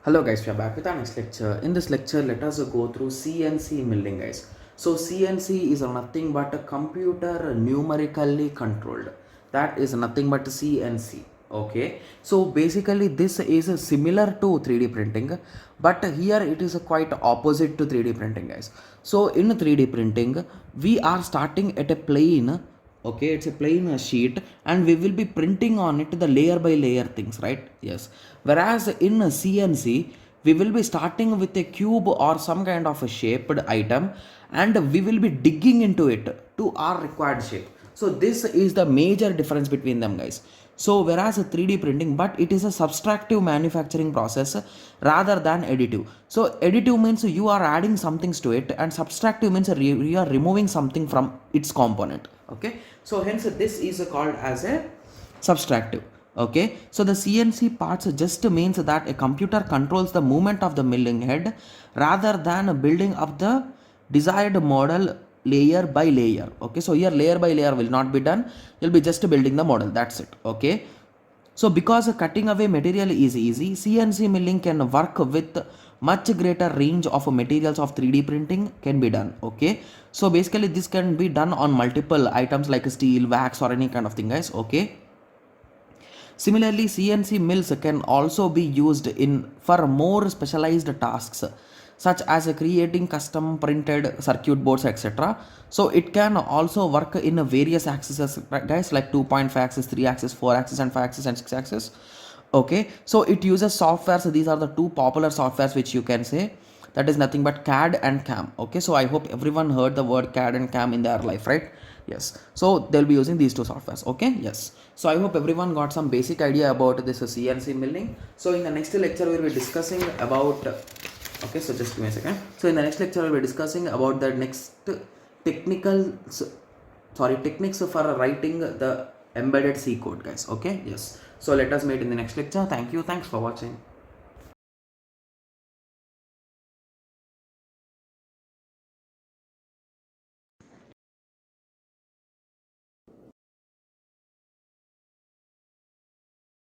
Hello guys, we are back with our next lecture. In this lecture, let us go through CNC milling, guys. So CNC is nothing but a computer numerically controlled. That is nothing but CNC. Okay. So basically, this is similar to 3D printing, but here it is quite opposite to 3D printing, guys. So in 3D printing, we are starting at a plane. Okay, it's a plain sheet and we will be printing on it the layer by layer things, right? Yes. Whereas in a CNC, we will be starting with a cube or some kind of a shaped item and we will be digging into it to our required shape. So this is the major difference between them, guys. So whereas a 3D printing, but it is a subtractive manufacturing process rather than additive. So additive means you are adding some things to it, and subtractive means you are removing something from its component. Okay, so hence this is called as a subtractive. Okay, so the CNC parts just means that a computer controls the movement of the milling head rather than building up the desired model layer by layer. Okay, so here layer by layer will not be done, you'll be just building the model, that's it. Okay, so because cutting away material is easy, CNC milling can work with much greater range of materials of 3D printing can be done. Okay, so basically this can be done on multiple items like steel, wax or any kind of thing, guys. Okay, similarly, CNC mills can also be used in for more specialized tasks such as creating custom printed circuit boards, etc. So it can also work in various axes, guys, like 2.5 axis, 3 axis, 4 axis and 5 axis and 6 axis. Okay, so it uses software. So these are the two popular softwares which you can say, that is nothing but CAD and CAM. Okay, so I hope everyone heard the word CAD and CAM in their life, right? Yes, so they'll be using these two softwares. Okay, yes, so I hope everyone got some basic idea about this CNC milling. So in the next lecture we'll be discussing about okay, so just give me a second. So in the next lecture we'll be discussing about the next techniques for writing the embedded C code, guys. Okay, yes, so let us meet in the next lecture. Thank you, thanks for watching.